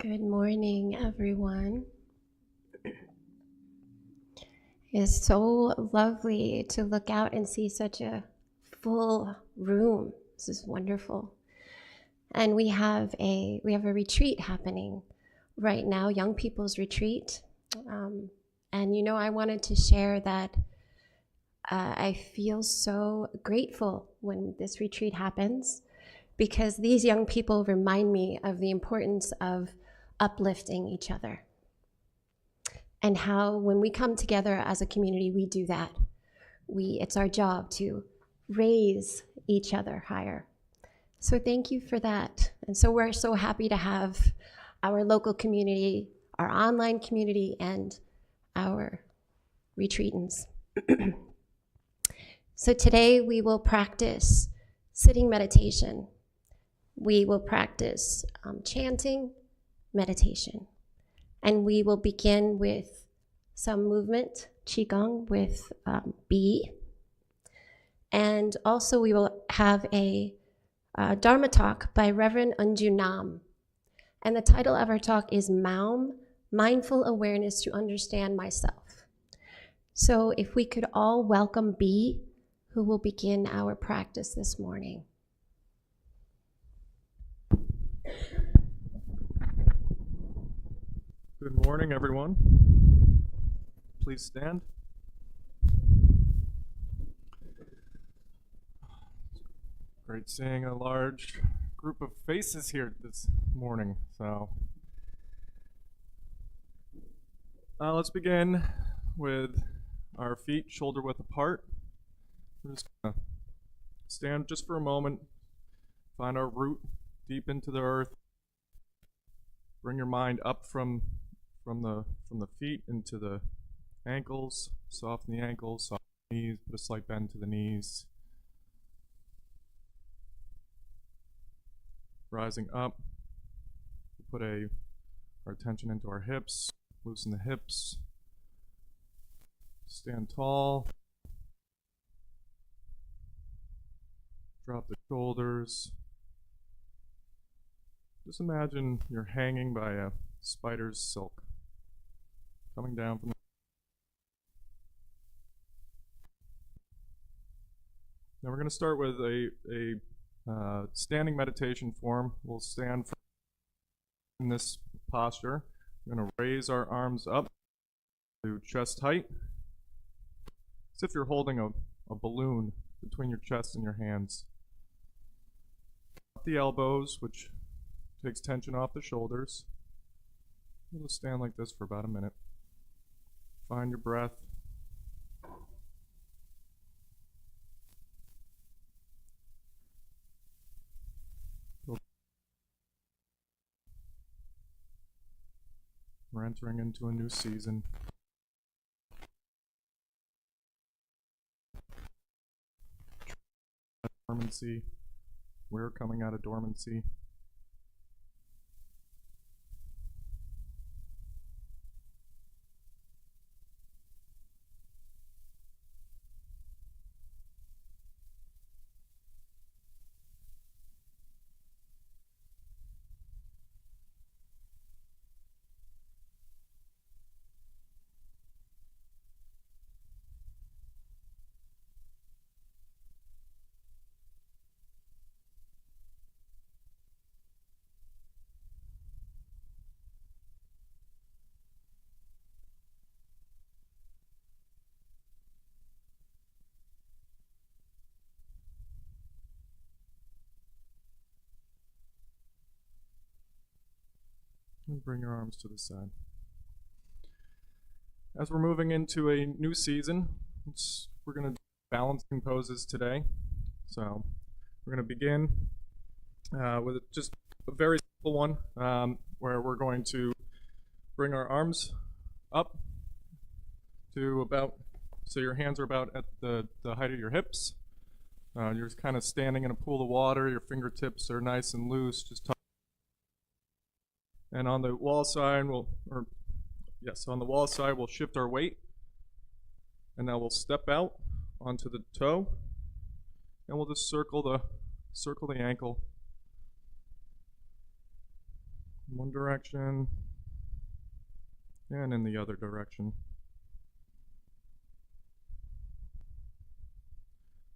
Good morning, everyone. It's so lovely to look out and see such a full room. This is wonderful. And we have a retreat happening right now, young people's retreat. And I wanted to share that I feel so grateful when this retreat happens, because these young people remind me of the importance of uplifting each other, and how when we come together as a community, we do that. It's our job to raise each other higher. So thank you for that. And so we're so happy to have our local community, our online community, and our retreatants. So today we will practice sitting meditation. We will practice chanting meditation. And we will begin with some movement, Qigong, with B. And also we will have a Dharma talk by Reverend Unju Nam. And the title of our talk is MAUM, Mindful Awareness to Understand Myself. So if we could all welcome B, who will begin our practice this morning. Good morning, everyone. Please stand. Great seeing a large group of faces here this morning. So let's begin with our feet shoulder width apart. We're just gonna stand just for a moment, find our root deep into the earth. Bring your mind up from the feet into the ankles. Soften the ankles, soften the knees, put a slight bend to the knees. rising up. Put our attention into our hips, loosen the hips, stand tall, drop the shoulders. Just imagine you're hanging by a spider's silk, coming down from the. Now we're going to start with a standing meditation form. We'll stand in this posture. We're going to raise our arms up to chest height, as if you're holding a balloon between your chest and your hands. Up the elbows, which takes tension off the shoulders. We'll just stand like this for about a minute. Find your breath. We're entering into a new season. Dormancy. We're coming out of dormancy. And bring your arms to the side. As we're moving into a new season, we're going to do balancing poses today. So we're going to begin with just a very simple one where we're going to bring our arms up to about, so your hands are about at the height of your hips. You're just kind of standing in a pool of water. Your fingertips are nice and loose. And on the wall side, on the wall side, we'll shift our weight. And now we'll step out onto the toe. And we'll just circle the ankle. In one direction. And in the other direction.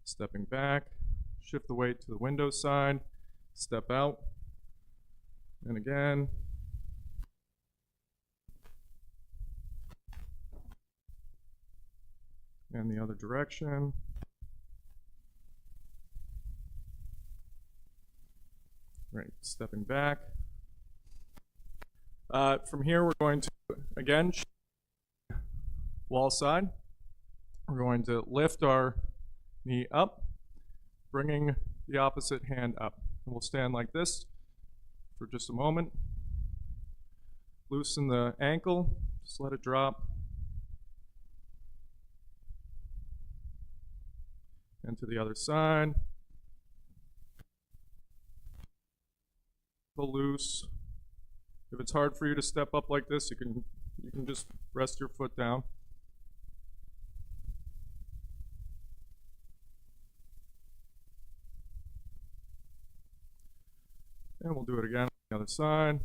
Stepping back. Shift the weight to the window side. Step out. And again. And the other direction. Right, stepping back. From here, we're going to, again, wall side. We're going to lift our knee up, bringing the opposite hand up. And we'll stand like this for just a moment. Loosen the ankle, just let it drop. And to the other side. Pull loose. If it's hard for you to step up like this, you can just rest your foot down. And we'll do it again on the other side.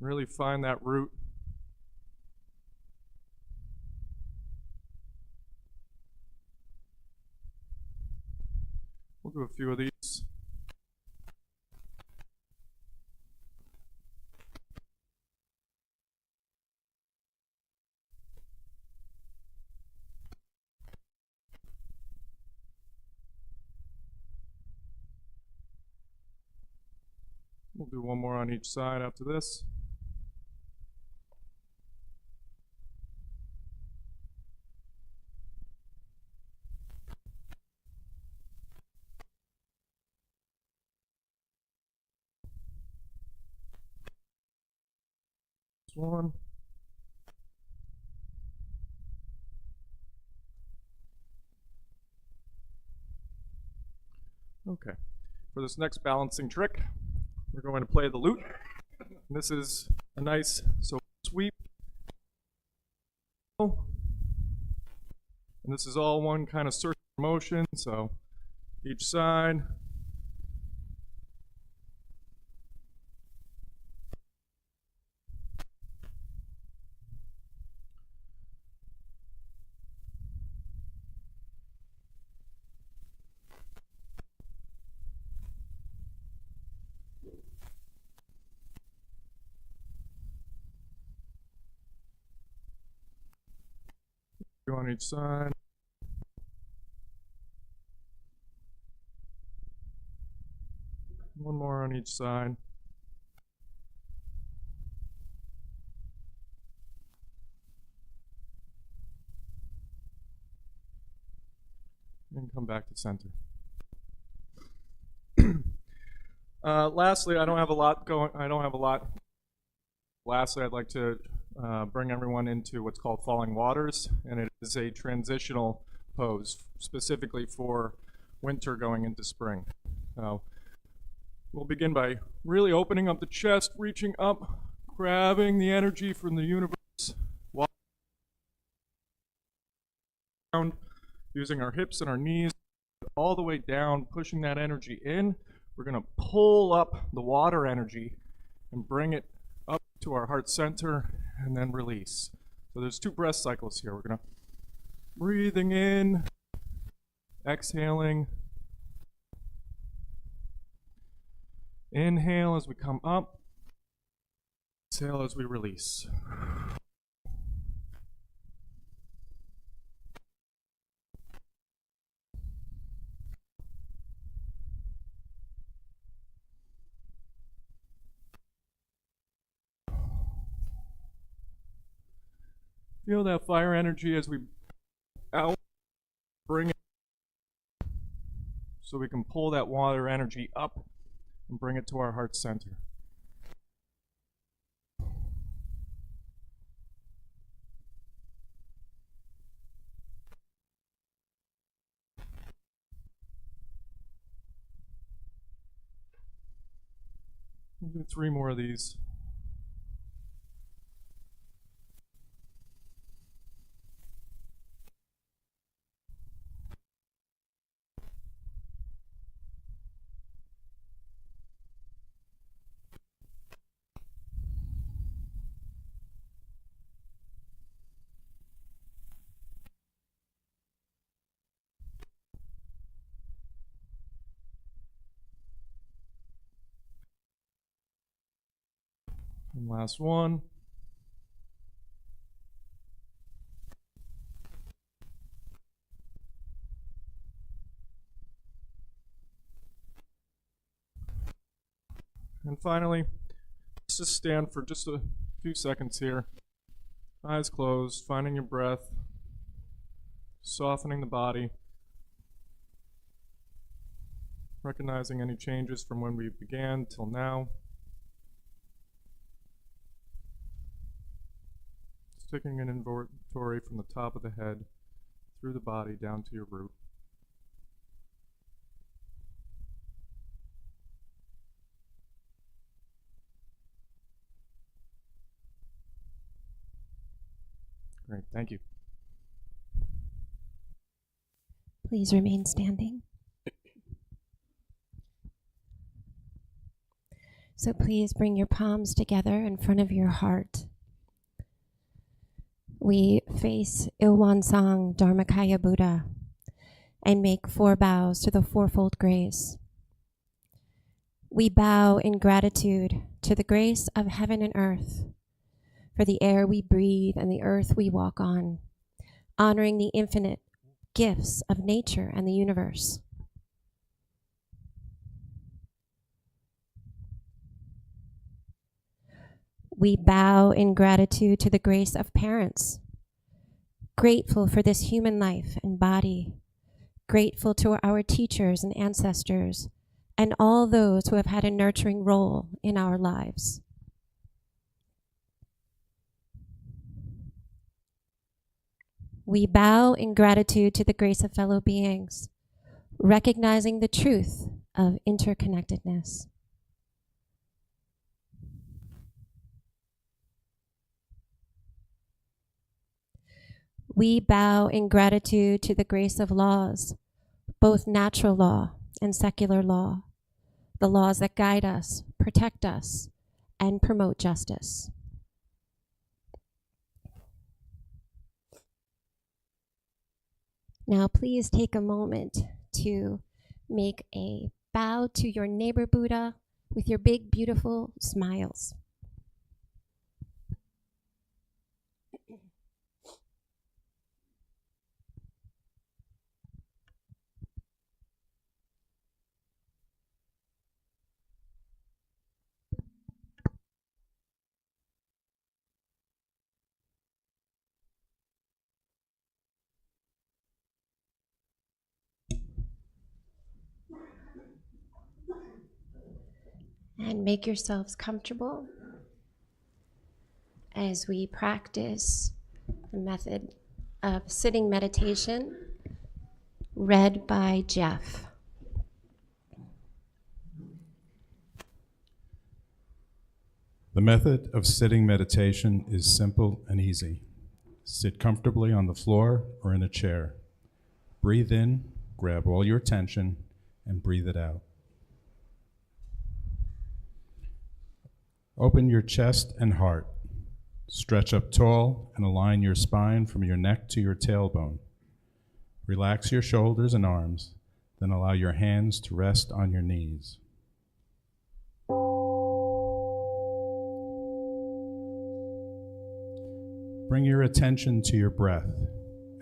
Really find that root. We'll do a few of these. We'll do one more on each side after this. One. Okay. For this next balancing trick, we're going to play the lute. And this is a nice sweep. And this is all one kind of circular motion, so each side. Go on each side. One more on each side. And come back to center. Lastly, I don't have a lot. Lastly, I'd like to bring everyone into what's called falling waters, and it is a transitional pose specifically for winter going into spring. We'll begin by really opening up the chest, reaching up, grabbing the energy from the universe, down, using our hips and our knees all the way down, pushing that energy in. We're going to pull up the water energy and bring it up to our heart center and then release. So there's 2 breath cycles here. We're going to breathing in, exhaling, inhale as we come up, exhale as we release. Feel that fire energy as we out, bring it so we can pull that water energy up and bring it to our heart center. We'll do 3 more of these. And last one. And finally, let's just stand for just a few seconds here. Eyes closed, finding your breath, softening the body, recognizing any changes from when we began till now. Taking an inventory from the top of the head through the body down to your root. Great, thank you. Please remain standing. So please bring your palms together in front of your heart. We face Ilwansang Dharmakaya Buddha and make 4 bows to the Fourfold Grace. We bow in gratitude to the grace of heaven and earth, for the air we breathe and the earth we walk on, honoring the infinite gifts of nature and the universe. We bow in gratitude to the grace of parents, grateful for this human life and body, grateful to our teachers and ancestors, and all those who have had a nurturing role in our lives. We bow in gratitude to the grace of fellow beings, recognizing the truth of interconnectedness. We bow in gratitude to the grace of laws, both natural law and secular law, the laws that guide us, protect us, and promote justice. Now, please take a moment to make a bow to your neighbor Buddha with your big, beautiful smiles. And make yourselves comfortable as we practice the method of sitting meditation read by Jeff. The method of sitting meditation is simple and easy. Sit comfortably on the floor or in a chair. Breathe in, grab all your attention, and breathe it out. Open your chest and heart. Stretch up tall and align your spine from your neck to your tailbone. Relax your shoulders and arms, then allow your hands to rest on your knees. Bring your attention to your breath.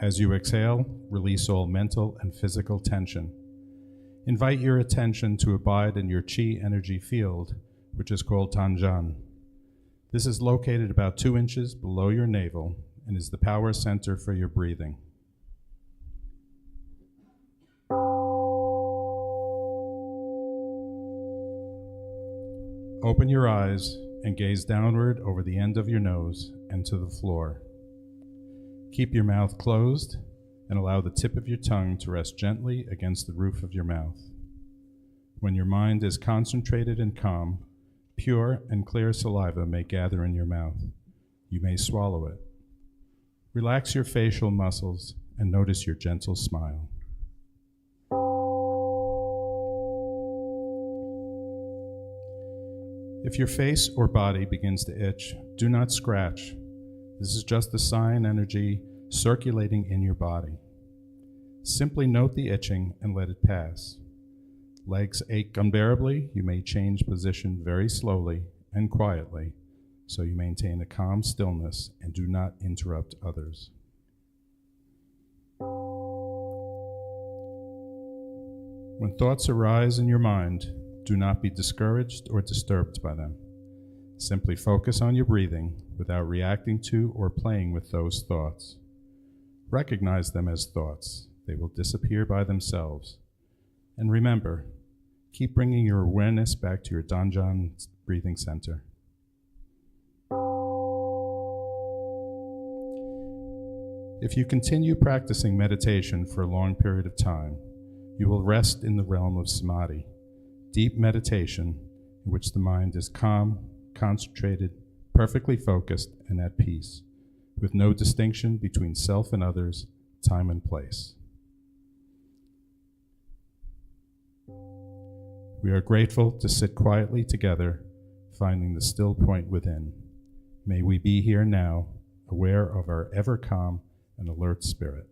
As you exhale, release all mental and physical tension. Invite your attention to abide in your chi energy field, which is called Tanjan. This is located about 2 inches below your navel and is the power center for your breathing. Open your eyes and gaze downward over the end of your nose and to the floor. Keep your mouth closed and allow the tip of your tongue to rest gently against the roof of your mouth. When your mind is concentrated and calm, pure and clear saliva may gather in your mouth. You may swallow it. Relax your facial muscles and notice your gentle smile. If your face or body begins to itch, do not scratch. This is just the sign energy circulating in your body. Simply note the itching and let it pass. Legs ache unbearably, you may change position very slowly and quietly, so you maintain a calm stillness and do not interrupt others. When thoughts arise in your mind, do not be discouraged or disturbed by them. Simply focus on your breathing without reacting to or playing with those thoughts. Recognize them as thoughts. They will disappear by themselves. And remember, keep bringing your awareness back to your Danjan breathing center. If you continue practicing meditation for a long period of time, you will rest in the realm of samadhi, deep meditation in which the mind is calm, concentrated, perfectly focused, and at peace, with no distinction between self and others, time and place. We are grateful to sit quietly together, finding the still point within. May we be here now, aware of our ever calm and alert spirit.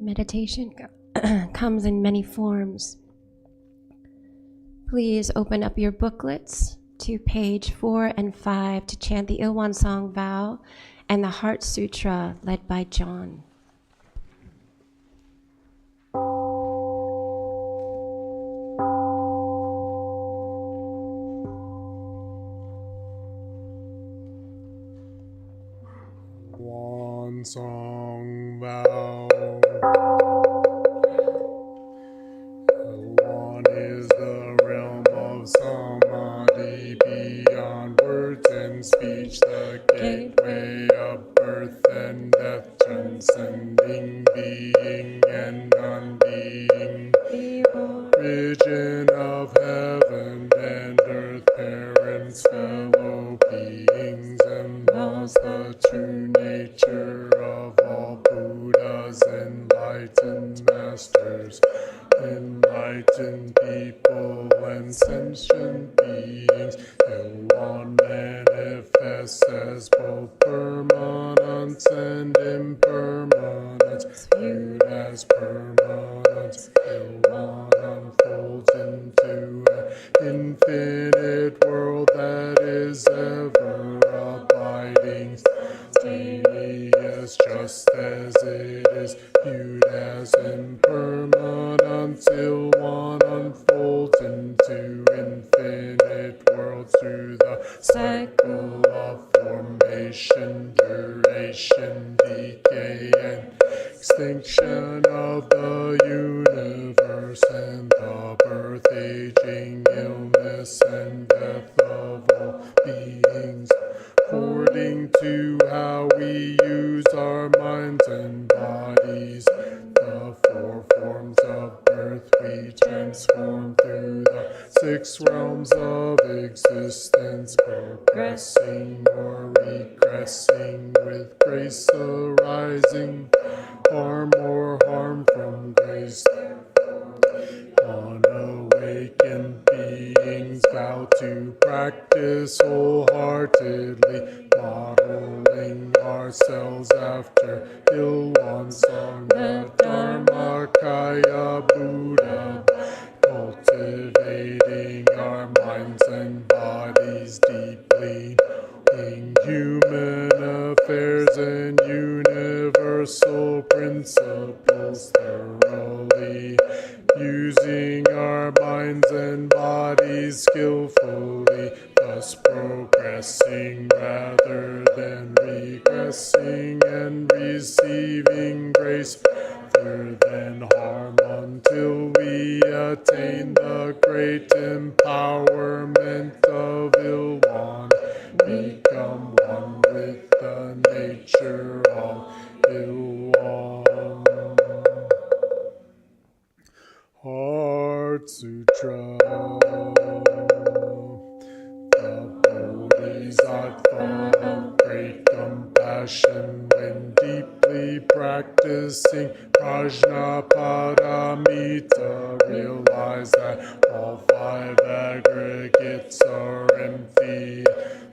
Meditation comes in many forms. Please open up your booklets to page 4 and 5 to chant the Ilwan Song vow and the Heart Sutra led by John. One song vow. One is the realm of samadhi beyond words and speech, the gateway of birth and death, transcending being and non-being, region of heaven and earth, parents, fellow beings, and thus the true nature of all Buddhas, enlightened masters, enlightened people, and sentient beings. Ilwan manifests as both permanence and impermanence, viewed as permanence. Ilwan unfolds into an infinite world that is ever abiding, spontaneous, just as it is viewed as impermanence. Ilwan unfolds into infinite worlds through the cycle of formation, duration, decay, and extinction of the universe, and the birth, aging, illness, and death of all beings, according to how we use our minds and bodies. The 4 forms of birth we transform through the 6 realms of existence, progressing or regressing, with grace arising, harm or harm from grace. Unawakened beings vow to practice wholeheartedly, modeling ourselves after Ilwan Song, the Dharmakaya Buddha, cultivating our minds and bodies deeply in human affairs and universal principles thoroughly, using our minds and bodies skillfully, thus progressing rather than regressing, and receiving grace rather than harm, until we attain the great empowerment of Ilwan, become one with the nature of Ilwan. Heart Sutra. The Bodhisattva of great compassion, when deeply practicing Prajnaparamita, realized that all 5 aggregates are empty,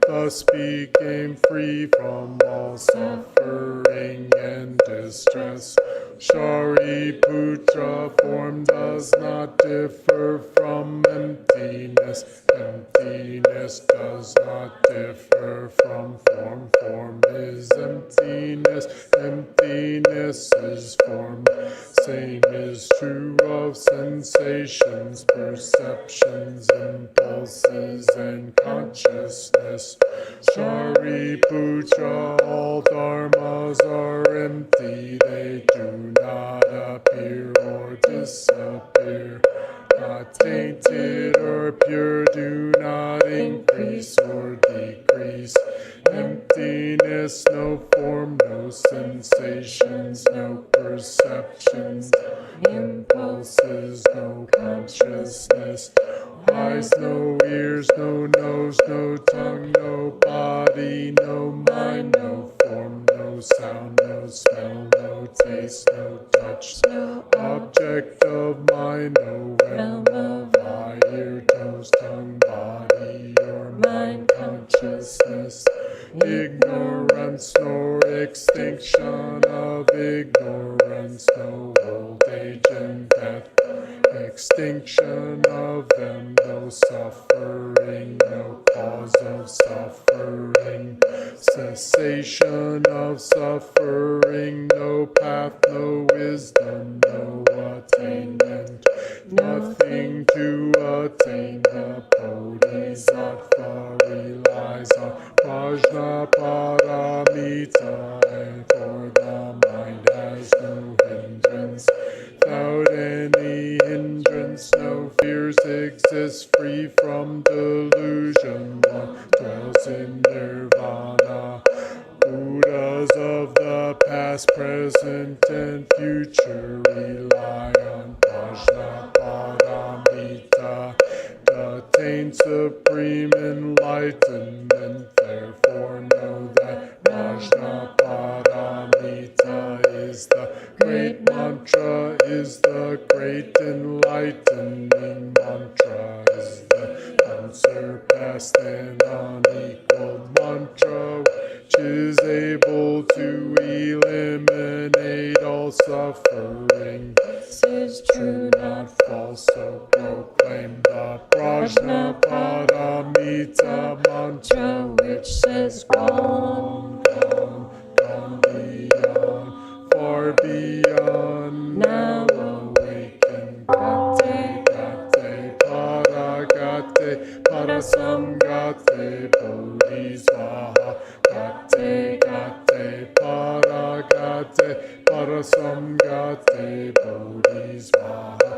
thus became free from all suffering and distress. Shariputra, form does not differ from emptiness. Emptiness does not differ from form. Form is emptiness. Emptiness is form. Same is true of sensations, perceptions, impulses, and consciousness. Shariputra, all dharmas are empty. They do not appear or disappear. Not tainted or pure, do not increase or decrease. Emptiness, no form, no sensations, no perceptions, impulses, no consciousness, eyes, no ears, no nose, no tongue, no body, no mind, no form, no sound, no smell, no taste, no touch, no object of mind, no realm of eye, ear, toes, tongue, body, or mind. consciousness, ignorance, nor extinction of ignorance, no old age and death, extinction of them, no suffering, no cause of suffering, cessation of suffering, no path, no wisdom, no attainment, nothing to attain. The Bodhisattva relies on Prajnaparamita, and for the mind has no hindrance. Without any hindrance, no fears exist, free from delusion. One dwells in nirvana. Buddhas of the past, present, and future rely on Prajnaparamita, attain supreme enlightenment. Therefore know that Prajnaparamita is the great mantra, is the great enlightening mantra, is the unsurpassed and unequaled mantra, which is able to eliminate all suffering. This is true, not false, so proclaim the Prajnaparamita mantra, which says gone, gone, gone beyond, far beyond, now awaken. Gate, gate, para gate, para samgate, bodhisvaha. Gate, gate, para gate, para samgate, bodhisvaha.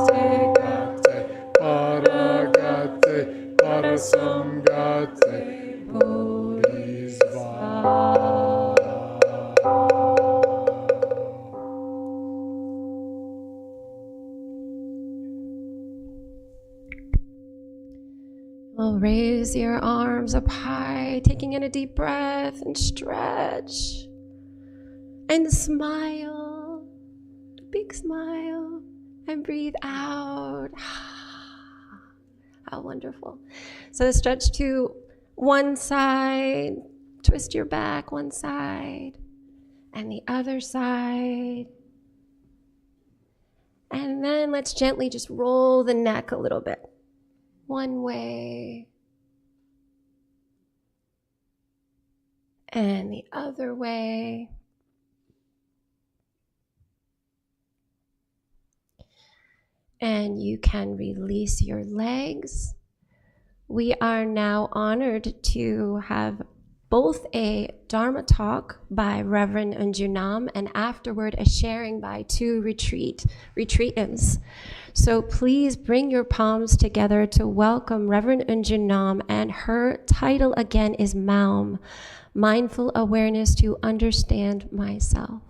Gate, gate, para gate, para samgate, bodhisvaha. Well, raise your arms up high, taking in a deep breath and stretch. And smile, a big smile, and breathe out. How wonderful. So stretch to one side, twist your back one side, and the other side. And then let's gently just roll the neck a little bit. One way and the other way. And you can release your legs. We are now honored to have both a Dharma talk by Reverend Unjunam and afterward a sharing by two retreatants. So please bring your palms together to welcome Reverend Unjunam, and her title again is MAUM, Mindful Awareness to Understand Myself.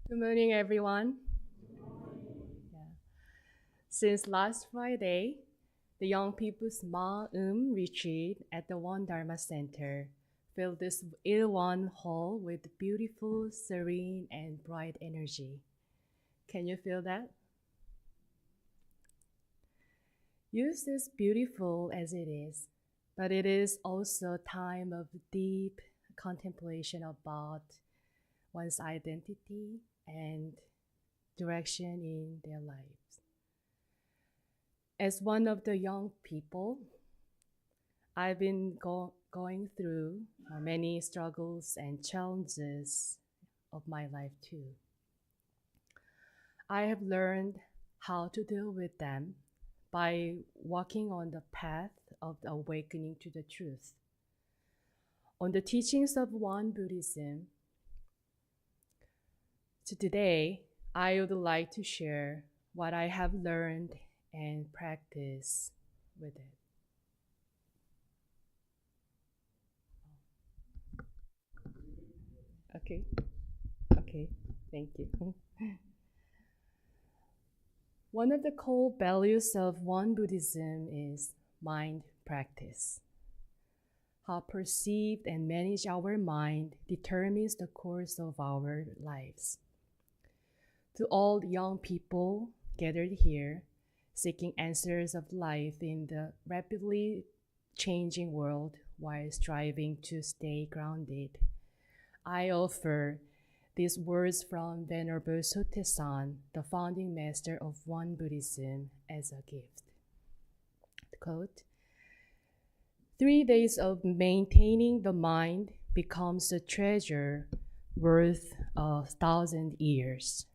Good morning, everyone. Since last Friday, the Young People's MAUM retreat at the One Dharma Center filled this Ilwan hall with beautiful, serene, and bright energy. Can you feel that? Youth is beautiful as it is, but it is also a time of deep contemplation about one's identity and direction in their lives. As one of the young people, I've been going through many struggles and challenges of my life too. I have learned how to deal with them by walking on the path of the awakening to the truth. On the teachings of One Buddhism, so today, I would like to share what I have learned and practice with it. Okay, thank you. One of the core values of One Buddhism is mind practice. How perceived and manage our mind determines the course of our lives. To all young people gathered here, seeking answers of life in the rapidly changing world while striving to stay grounded. I offer these words from Venerable Sotaesan, the founding master of Won Buddhism, as a gift. Quote, 3 days of maintaining the mind becomes a treasure worth 1,000 years,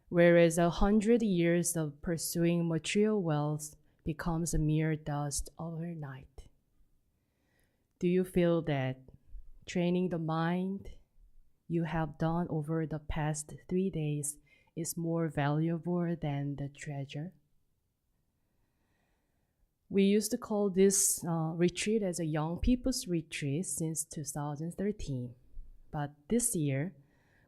whereas 100 years of pursuing material wealth becomes a mere dust overnight. Do you feel that training the mind you have done over the past 3 days is more valuable than the treasure? We used to call this retreat as a young people's retreat since 2013. But this year,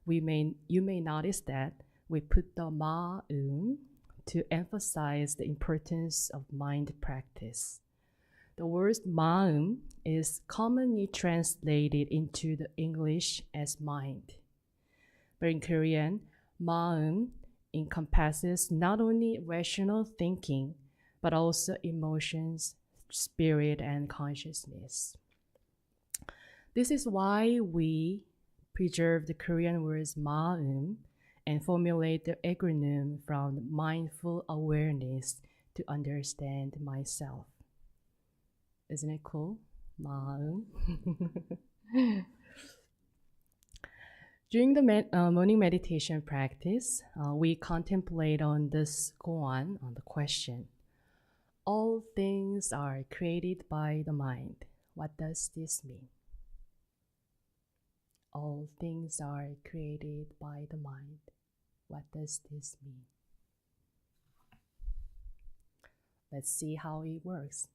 you may notice that we put the MAUM to emphasize the importance of mind practice. The word MAUM is commonly translated into the English as mind. But in Korean, MAUM encompasses not only rational thinking, but also emotions, spirit, and consciousness. This is why we preserve the Korean words MAUM and formulate the acronym from mindful awareness to understand myself. Isn't it cool? MAUM. During the morning meditation practice, we contemplate on this koan, on the question, all things are created by the mind. What does this mean? All things are created by the mind. What does this mean? Let's see how it works.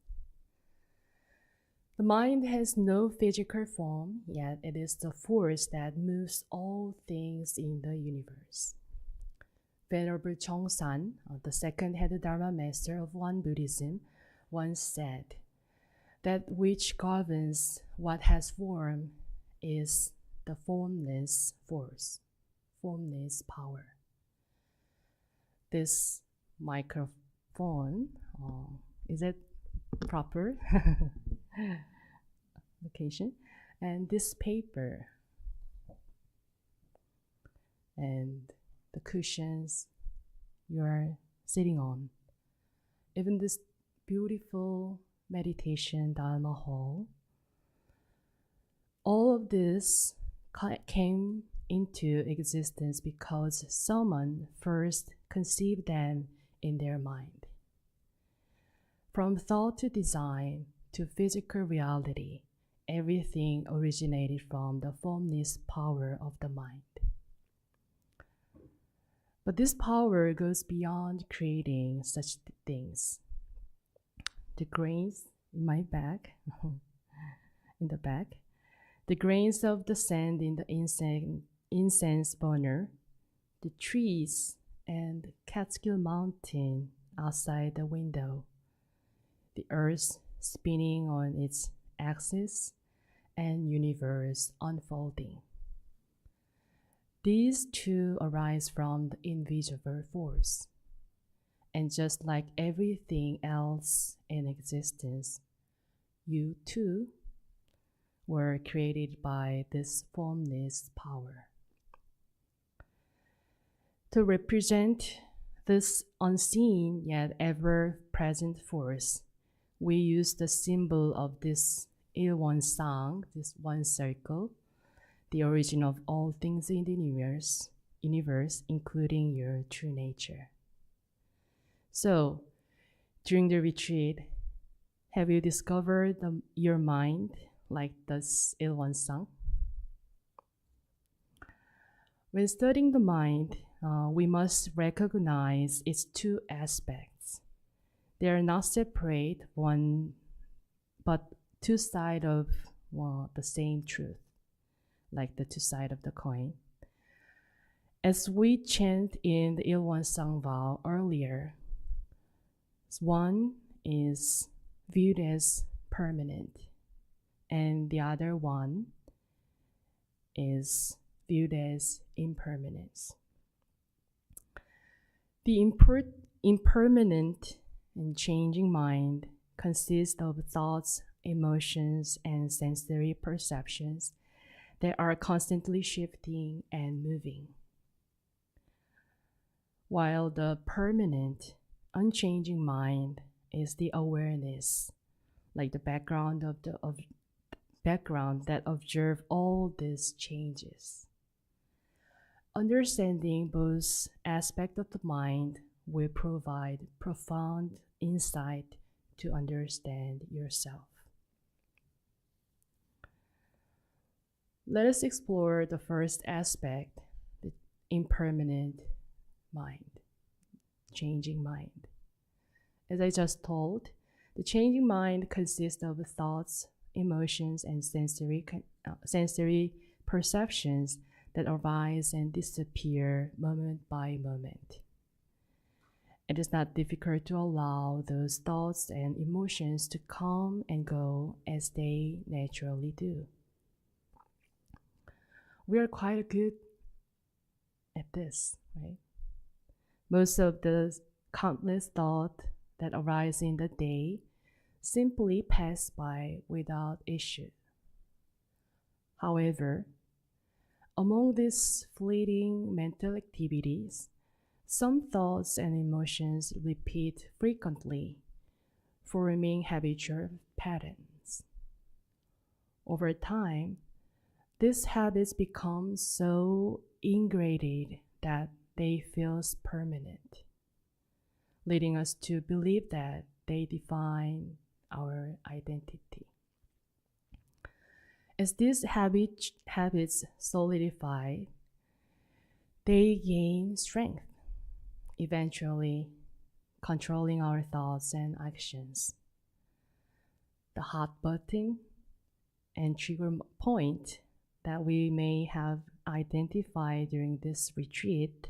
The mind has no physical form, yet it is the force that moves all things in the universe. Venerable Chongsan, the second head Dharma master of Won Buddhism, once said, that which governs what has form is the formless force, formless power. This microphone, is it proper location? And this paper, and the cushions you are sitting on, even this beautiful meditation Dharma hall, all of this came into existence because someone first conceived them in their mind. From thought to design to physical reality, everything originated from the formless power of the mind. But this power goes beyond creating such things. The grains in my bag, in the back, the grains of the sand in the incense burner, the trees and Catskill Mountain outside the window, the earth spinning on its axis, and universe unfolding. These two arise from the invisible force. And just like everything else in existence, you too were created by this formless power. To represent this unseen yet ever-present force, we use the symbol of this Il-Won-Sang, this one circle, the origin of all things in the universe, including your true nature. So, during the retreat, have you discovered your mind like this Il-Won-Sang? When studying the mind, we must recognize its two aspects. They are not separate, one, but two sides of the same truth, like the two sides of the coin. As we chant in the Il-Won-Sang vow earlier, one is viewed as permanent, and the other one is viewed as impermanence. The impermanent and changing mind consists of thoughts, emotions, and sensory perceptions that are constantly shifting and moving. While the permanent, unchanging mind is the awareness, like the background background that observe all these changes. Understanding both aspects of the mind will provide profound insight to understand yourself. Let us explore the first aspect, the impermanent mind, changing mind. As I just told, the changing mind consists of thoughts, emotions, and sensory perceptions that arise and disappear moment by moment. It is not difficult to allow those thoughts and emotions to come and go as they naturally do. We are quite good at this, right? Most of the countless thoughts that arise in the day simply pass by without issue. However, among these fleeting mental activities, some thoughts and emotions repeat frequently, forming habitual patterns. Over time, these habits become so ingrained that they feel permanent, leading us to believe that they define our identity. As these habits solidify, they gain strength, eventually controlling our thoughts and actions. The hot button and trigger point that we may have identified during this retreat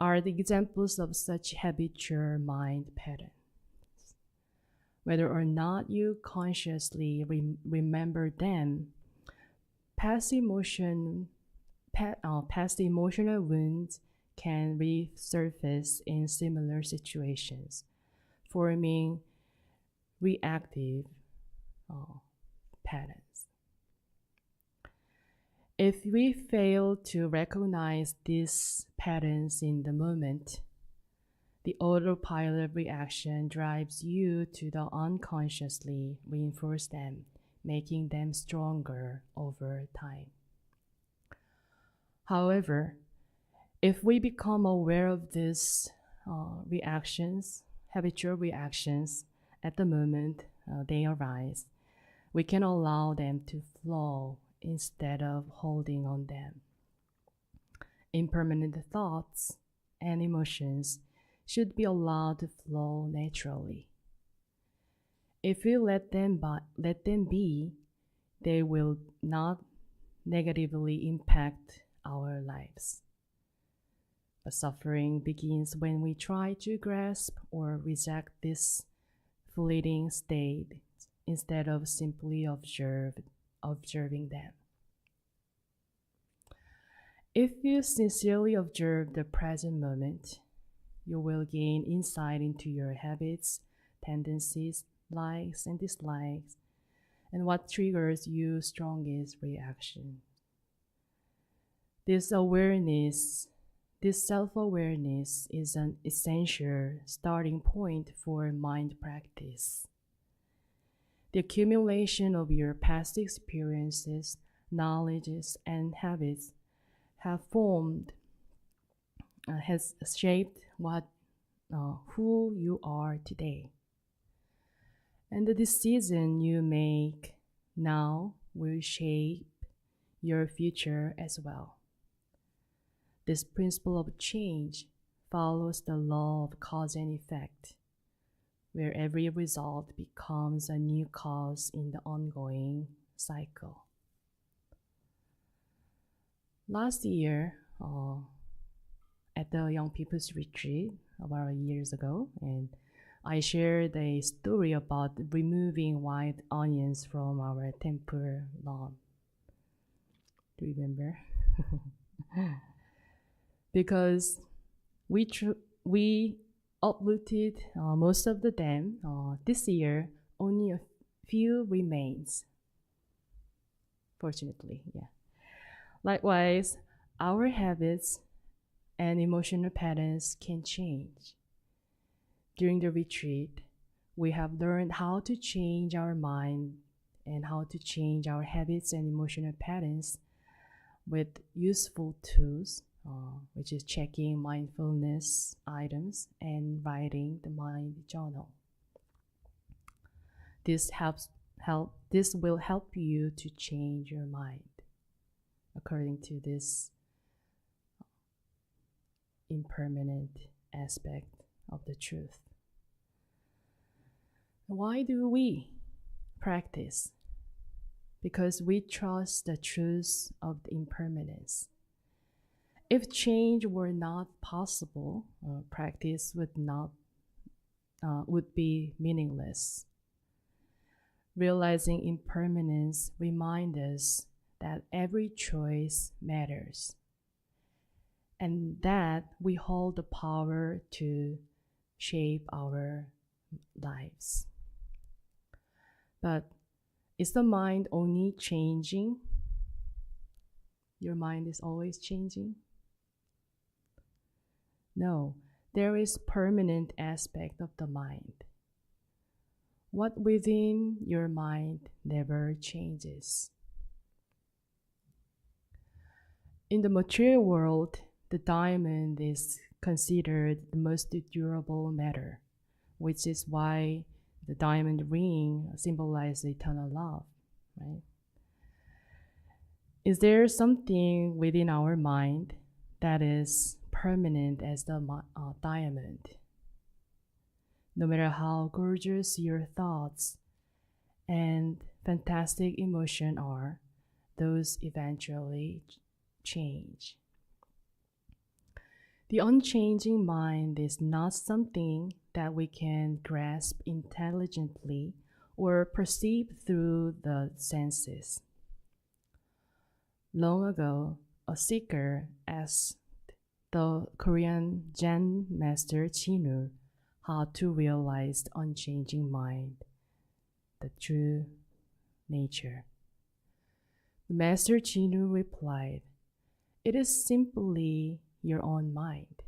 are the examples of such habitual mind patterns. Whether or not you consciously remember them, past emotional wounds can resurface in similar situations, forming reactive patterns. If we fail to recognize these patterns in the moment, the autopilot reaction drives you to the unconsciously reinforce them, making them stronger over time. However, if we become aware of these habitual reactions at the moment they arise, we can allow them to flow instead of holding on them. Impermanent thoughts and emotions should be allowed to flow naturally. If we let them be, they will not negatively impact our lives. But suffering begins when we try to grasp or reject this fleeting state instead of simply observing them. If you sincerely observe the present moment, you will gain insight into your habits, tendencies, likes and dislikes, and what triggers your strongest reaction. This self-awareness is an essential starting point for mind practice. The accumulation of your past experiences, knowledges, and habits has shaped who you are today. And the decision you make now will shape your future as well. This principle of change follows the law of cause and effect, where every result becomes a new cause in the ongoing cycle. Last year, at the Young People's Retreat about years ago, and I shared a story about removing white onions from our temple lawn. Do you remember? Because we uprooted most of the dam. This year, only a few remains. Fortunately, yeah. Likewise, our habits and emotional patterns can change. During the retreat, we have learned how to change our mind and how to change our habits and emotional patterns with useful tools, which is checking mindfulness items and writing the mind journal. This will help you to change your mind according to this impermanent aspect of the truth. Why do we practice? Because we trust the truth of the impermanence. If change were not possible, practice would be meaningless. Realizing impermanence reminds us that every choice matters, and that we hold the power to shape our lives. But is the mind only changing? Your mind is always changing? No, there is permanent aspect of the mind. What within your mind never changes. In the material world, the diamond is considered the most durable matter, which is why the diamond ring symbolizes eternal love, right? Is there something within our mind that is permanent as the diamond? No matter how gorgeous your thoughts and fantastic emotions are, those eventually change. The unchanging mind is not something that we can grasp intelligently or perceive through the senses. Long ago, a seeker asked the Korean Zen master Chinur how to realize the unchanging mind, the true nature. The master Chinur replied, "It is simply your own mind.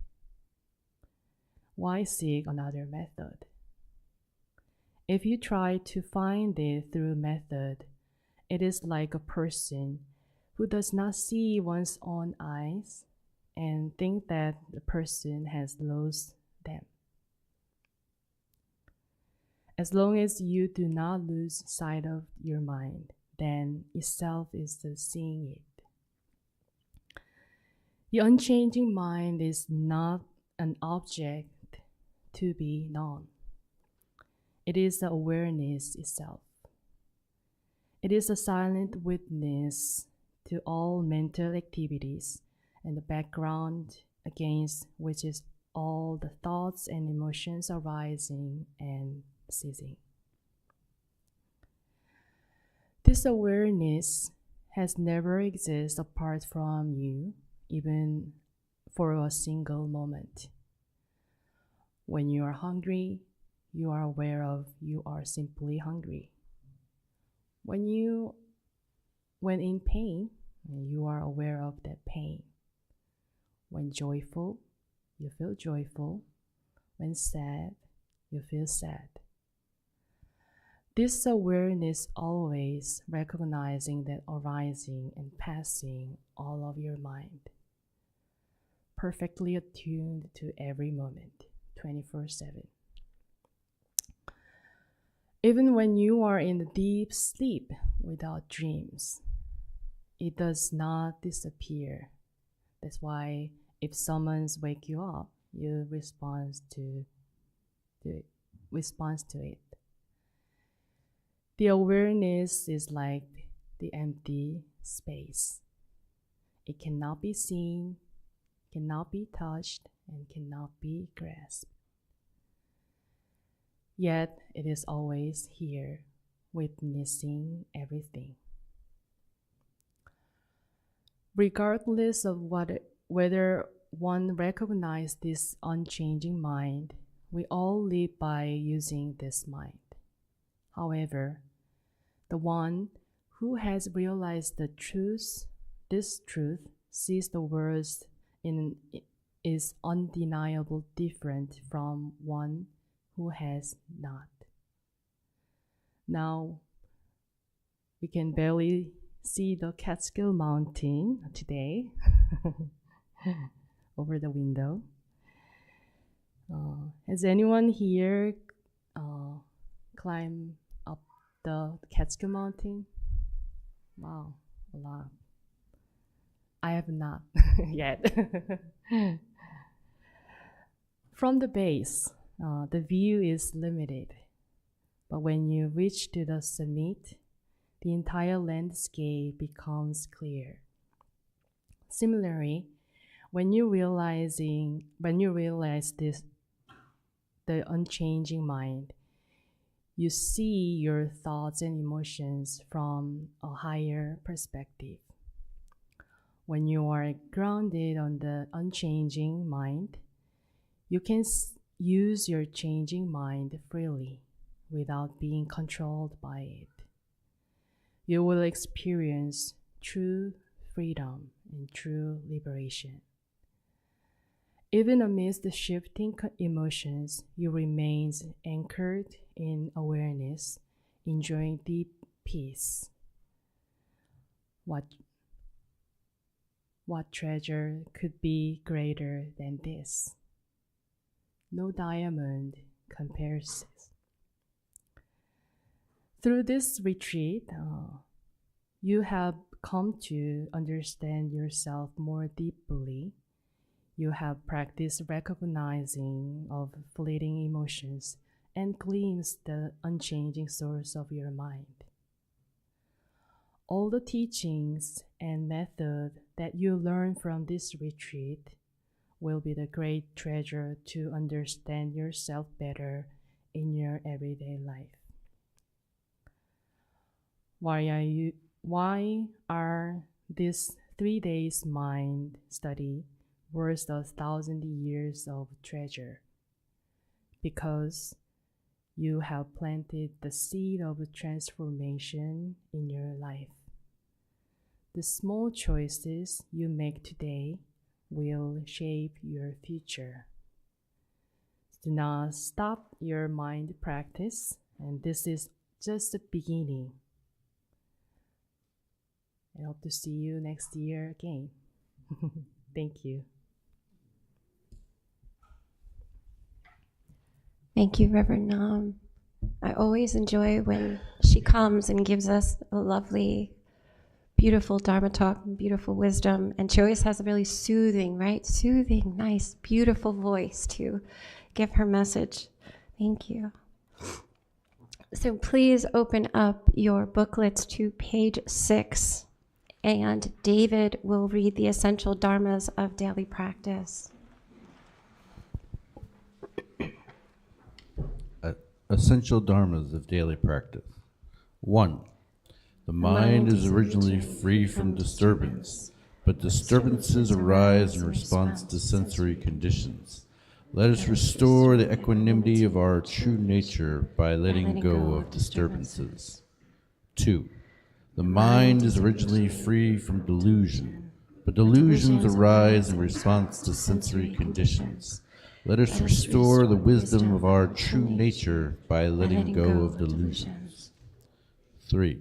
Why seek another method? If you try to find it through method, it is like a person who does not see one's own eyes and think that the person has lost them. As long as you do not lose sight of your mind, then itself is the seeing it. The unchanging mind is not an object to be known. It is the awareness itself. It is a silent witness to all mental activities and the background against which is all the thoughts and emotions arising and ceasing. This awareness has never existed apart from you, even for a single moment. When you are hungry, you are aware of you are simply hungry. When in pain, you are aware of that pain. When joyful, you feel joyful. When sad, you feel sad. This awareness always recognizing that arising and passing all of your mind, perfectly attuned to every moment, 24/7. Even when you are in deep sleep without dreams, it does not disappear. That's why if someone's wake you up, you respond to it. The awareness is like the empty space. It cannot be seen, cannot be touched, and cannot be grasped. Yet it is always here, witnessing everything. Regardless of whether one recognizes this unchanging mind We all live by using this mind. However, the one who has realized this truth, sees the world is undeniably different from one who has not. Now, we can barely see the Catskill Mountain today over the window. Has anyone here climbed up the Catskill Mountain? Wow, a lot. I have not yet. From the base, the view is limited, but when you reach to the summit, the entire landscape becomes clear. Similarly, when you realize this, the unchanging mind, you see your thoughts and emotions from a higher perspective. When you are grounded on the unchanging mind, you can use your changing mind freely without being controlled by it. You will experience true freedom and true liberation. Even amidst the shifting emotions, you remain anchored in awareness, enjoying deep peace. What treasure could be greater than this? No diamond compares. Through this retreat, you have come to understand yourself more deeply. You have practiced recognizing of fleeting emotions and glimpsed the unchanging source of your mind. All the teachings and method that you learn from this retreat will be the great treasure to understand yourself better in your everyday life. Why are these 3 days mind study worth 1,000 years of treasure? Because you have planted the seed of transformation in your life. The small choices you make today will shape your future. Do not stop your mind practice, and this is just the beginning. I hope to see you next year again. Thank you. Thank you, Reverend Nam. I always enjoy when she comes and gives us a lovely, beautiful Dharma talk, beautiful wisdom. And she always has a really soothing, right? Soothing, nice, beautiful voice to give her message. Thank you. So please open up your booklets to page 6. And David will read the essential dharmas of daily practice. Essential dharmas of daily practice. 1. The mind is originally free from disturbance, but disturbances arise in response to sensory conditions. Let us restore the equanimity of our true nature by letting go of disturbances. 2. The mind is originally free from delusion, but delusions arise in response to sensory conditions. Let us restore the wisdom of our true nature by letting go of delusions. 3.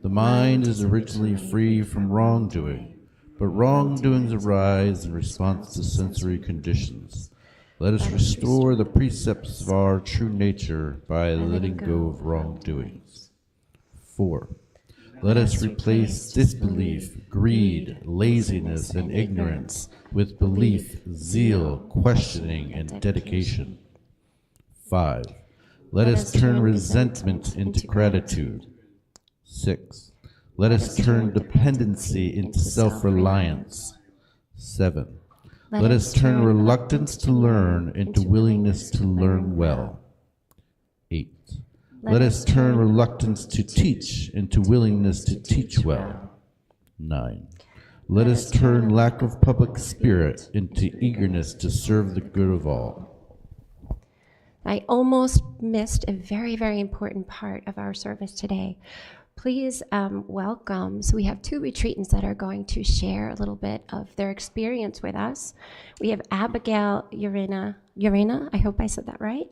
The mind is originally free from wrongdoing, but wrongdoings arise in response to sensory conditions. Let us restore the precepts of our true nature by letting go of wrongdoings. 4. Let us replace disbelief, greed, laziness, and ignorance with belief, zeal, questioning, and dedication. 5. Let us turn resentment into gratitude. 6. Let us turn dependency into self-reliance. 7. Let us turn reluctance to learn into willingness to learn well. 8. Let us turn reluctance to teach into willingness to teach well. 9. Let us turn lack of public spirit into eagerness to serve the good of all. I almost missed a very, very important part of our service today. Please welcome. So we have two retreatants that are going to share a little bit of their experience with us. We have Abigail Urena, I hope I said that right,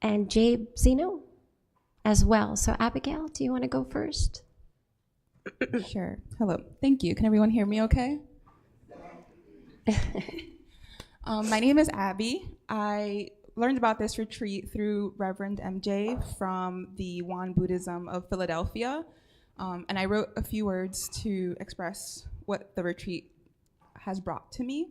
and Jabe Zeno as well. So Abigail, do you want to go first? Sure. Hello. Thank you. Can everyone hear me okay? My name is Abby. I learned about this retreat through Reverend MJ from the Won Buddhism of Philadelphia. And I wrote a few words to express what the retreat has brought to me.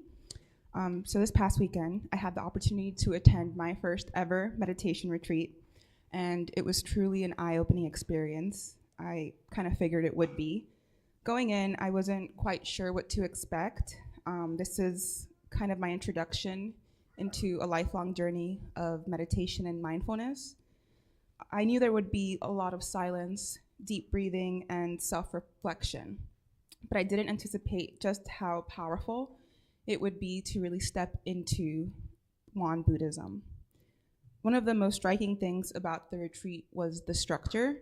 So this past weekend, I had the opportunity to attend my first ever meditation retreat, and it was truly an eye-opening experience. I kind of figured it would be. Going in, I wasn't quite sure what to expect. This is kind of my introduction into a lifelong journey of meditation and mindfulness. I knew there would be a lot of silence, deep breathing, and self-reflection, but I didn't anticipate just how powerful it would be to really step into Won Buddhism. One of the most striking things about the retreat was the structure.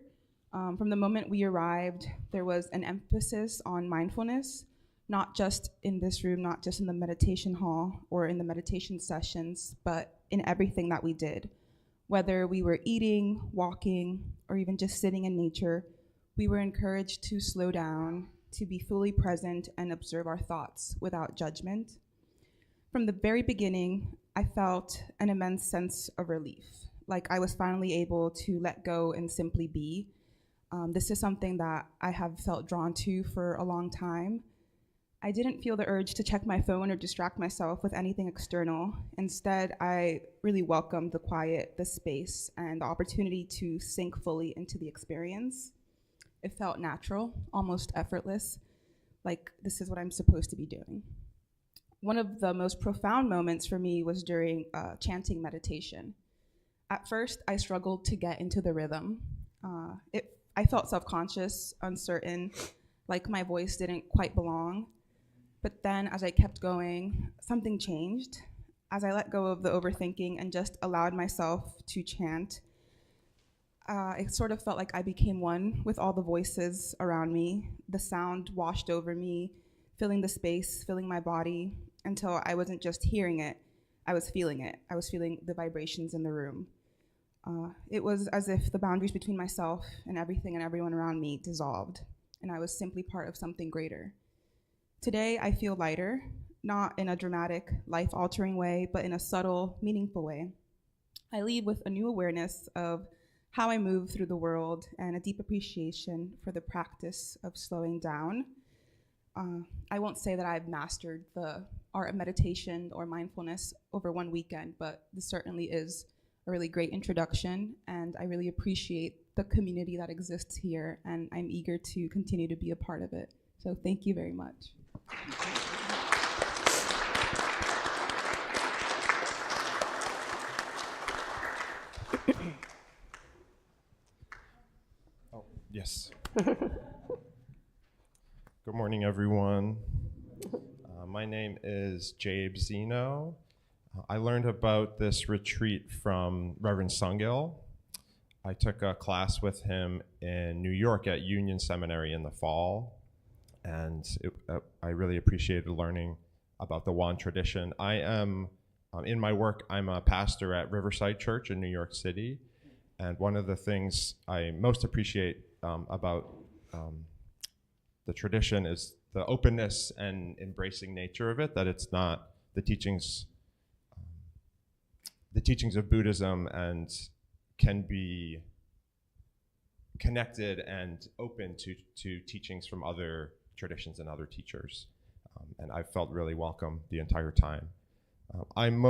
From the moment we arrived, there was an emphasis on mindfulness, not just in this room, not just in the meditation hall or in the meditation sessions, but in everything that we did. Whether we were eating, walking, or even just sitting in nature, we were encouraged to slow down, to be fully present and observe our thoughts without judgment. From the very beginning, I felt an immense sense of relief, like I was finally able to let go and simply be. This is something that I have felt drawn to for a long time. I didn't feel the urge to check my phone or distract myself with anything external. Instead, I really welcomed the quiet, the space, and the opportunity to sink fully into the experience. It felt natural, almost effortless, like this is what I'm supposed to be doing. One of the most profound moments for me was during chanting meditation. At first, I struggled to get into the rhythm. I felt self-conscious, uncertain, like my voice didn't quite belong. But then as I kept going, something changed. As I let go of the overthinking and just allowed myself to chant, it sort of felt like I became one with all the voices around me. The sound washed over me, filling the space, filling my body, until I wasn't just hearing it, I was feeling it. I was feeling the vibrations in the room. It was as if the boundaries between myself and everything and everyone around me dissolved, and I was simply part of something greater. Today, I feel lighter, not in a dramatic, life-altering way, but in a subtle, meaningful way. I leave with a new awareness of how I move through the world and a deep appreciation for the practice of slowing down. I won't say that I've mastered the art of meditation or mindfulness over one weekend, but this certainly is a really great introduction, and I really appreciate the community that exists here, and I'm eager to continue to be a part of it. So thank you very much. Oh, yes. Good morning, everyone. My name is Jabe Zeno. I learned about this retreat from Reverend Sungil. I took a class with him in New York at Union Seminary in the fall, and I really appreciated learning about the Won tradition. I am, in my work, I'm a pastor at Riverside Church in New York City, and one of the things I most appreciate about the tradition is the openness and embracing nature of it, that it's not the teachings of Buddhism and can be connected and open to teachings from other traditions and other teachers. And I felt really welcome the entire time. I'm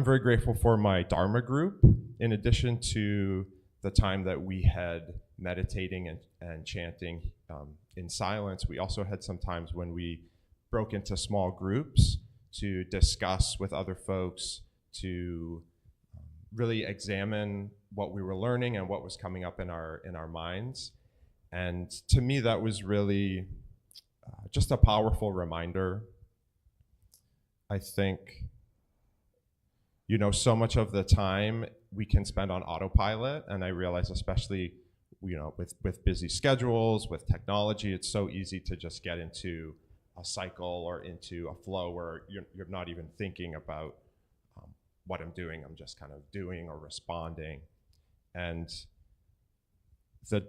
very grateful for my Dharma group. In addition to the time that we had meditating and chanting in silence, we also had some times when we broke into small groups to discuss with other folks, to really examine what we were learning and what was coming up in our minds. And to me, that was really just a powerful reminder. I think so much of the time we can spend on autopilot, and I realize especially, with busy schedules, with technology, it's so easy to just get into a cycle or into a flow where you're not even thinking about what I'm doing. I'm just kind of doing or responding. And the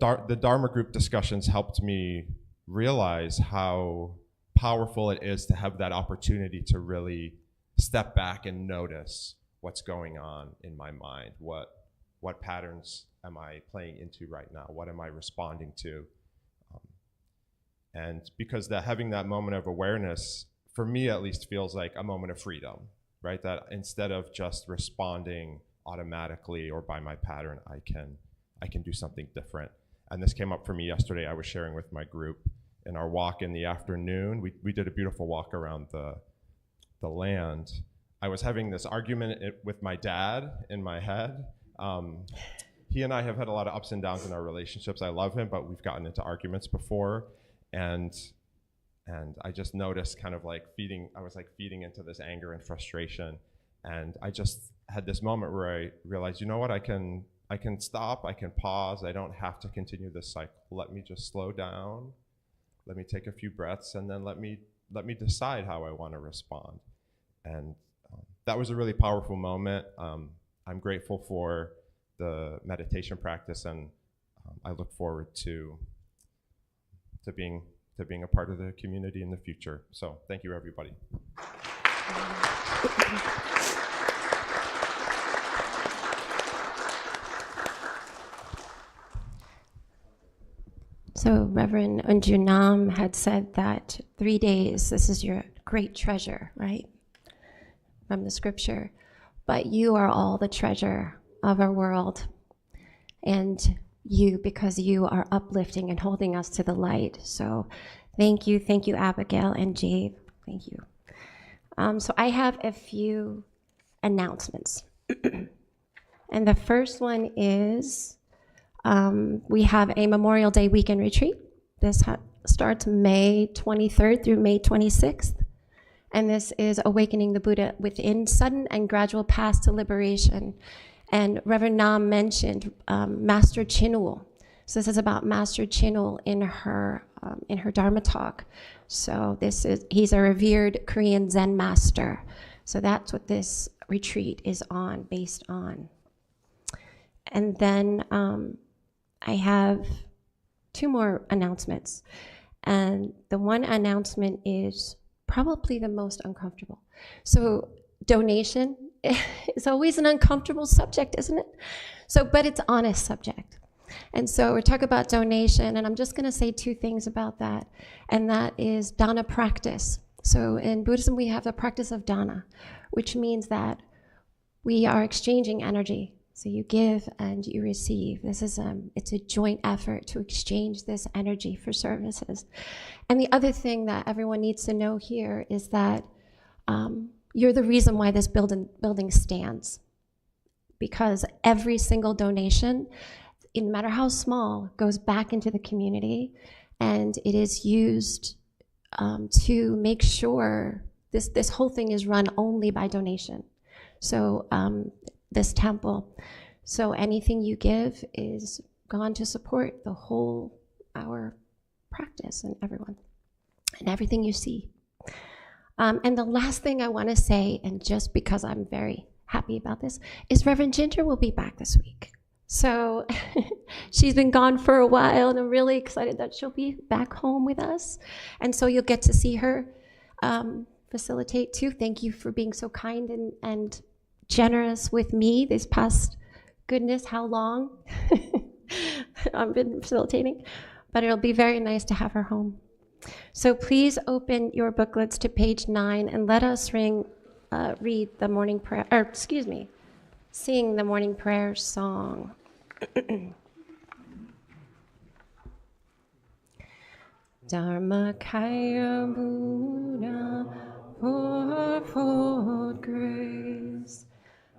Dharma group discussions helped me realize how powerful it is to have that opportunity to really step back and notice what's going on in my mind. What patterns am I playing into right now? What am I responding to? And because having that moment of awareness, for me at least, feels like a moment of freedom, right? That instead of just responding automatically or by my pattern, I can do something different. And this came up for me yesterday. I was sharing with my group in our walk in the afternoon. We did a beautiful walk around the land. I was having this argument with my dad in my head. He and I have had a lot of ups and downs in our relationships. I love him, but we've gotten into arguments before. And I just noticed kind of feeding into this anger and frustration. And I just had this moment where I realized, you know what, I can stop, I can pause, I don't have to continue this cycle. Let me just slow down, let me take a few breaths, and then let me decide how I want to respond. And that was a really powerful moment. I'm grateful for the meditation practice, and I look forward to being a part of the community in the future. So thank you, everybody. So Reverend Unjunam had said that 3 days, this is your great treasure, right? From the scripture. But you are all the treasure of our world. And because you are uplifting and holding us to the light. So thank you, Abigail and Jabe. Thank you. So I have a few announcements. And the first one is we have a Memorial Day weekend retreat. This starts May 23rd through May 26th. And this is Awakening the Buddha Within, Sudden and Gradual Path to Liberation. And Reverend Nam mentioned Master Chinul. So this is about Master Chinul in her Dharma talk. So he's a revered Korean Zen master. So that's what this retreat is based on. And then I have two more announcements. And the one announcement is probably the most uncomfortable. So donation is always an uncomfortable subject, isn't it? But it's honest subject. And so we're talking about donation, and I'm just gonna say two things about that, and that is dana practice. So in Buddhism, we have the practice of dana, which means that we are exchanging energy. So you give and you receive. It's a joint effort to exchange this energy for services. And the other thing that everyone needs to know here is that you're the reason why this building stands. Because every single donation, no matter how small, goes back into the community, and it is used to make sure this whole thing is run only by donation. So this temple. So anything you give is gone to support our practice and everyone, and everything you see. And the last thing I want to say, and just because I'm very happy about this, is Reverend Ginger will be back this week. So she's been gone for a while, and I'm really excited that she'll be back home with us. And so you'll get to see her facilitate too. Thank you for being so kind and generous with me this past, goodness, how long I've been facilitating. But it'll be very nice to have her home. So please open your booklets to page 9 and let us read the morning prayer, sing the morning prayer song. Dharmakaya Buddha, fourfold grace,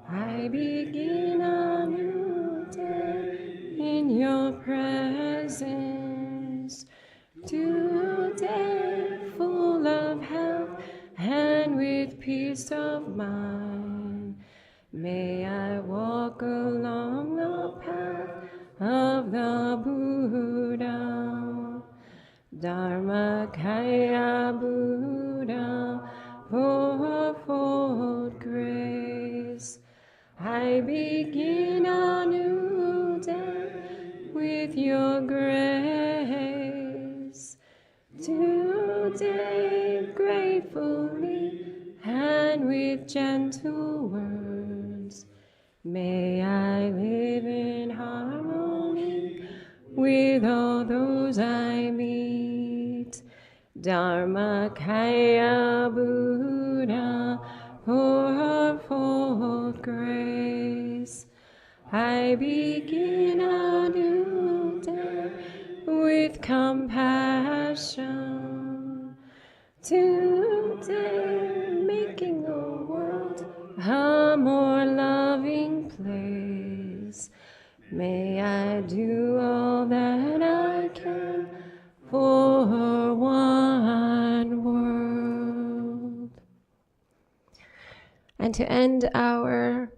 I begin a new day in your presence. Today, full of health and with peace of mind, May I walk along the path of the Buddha. Dharmakaya Buddha, fourfold grace. I begin a new day with your grace. Today, gratefully and with gentle words, may I live in harmony with all those I meet. Dharmakaya Buddha, fourfold grace. I begin a new day with compassion. Today, making the world a more loving place. May I do all that I can for one world. And to end our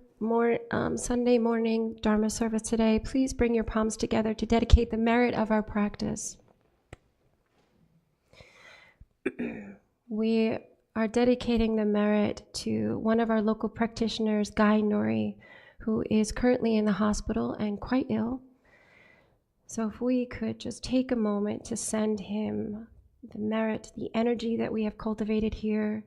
Sunday morning Dharma service today, please bring your palms together to dedicate the merit of our practice. We are dedicating the merit to one of our local practitioners, Guy Nori, who is currently in the hospital and quite ill. So if we could just take a moment to send him the merit, the energy that we have cultivated here,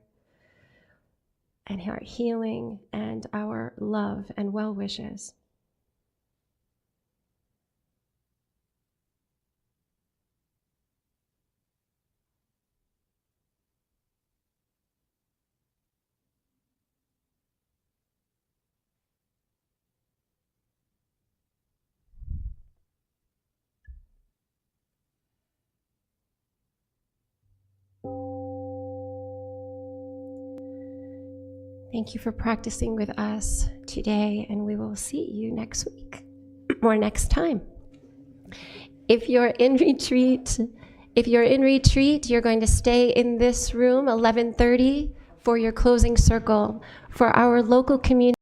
and our healing and our love and well wishes. Thank you for practicing with us today, and we will see you next week or next time. If you're in retreat, you're going to stay in this room 11:30 for your closing circle. For our local community,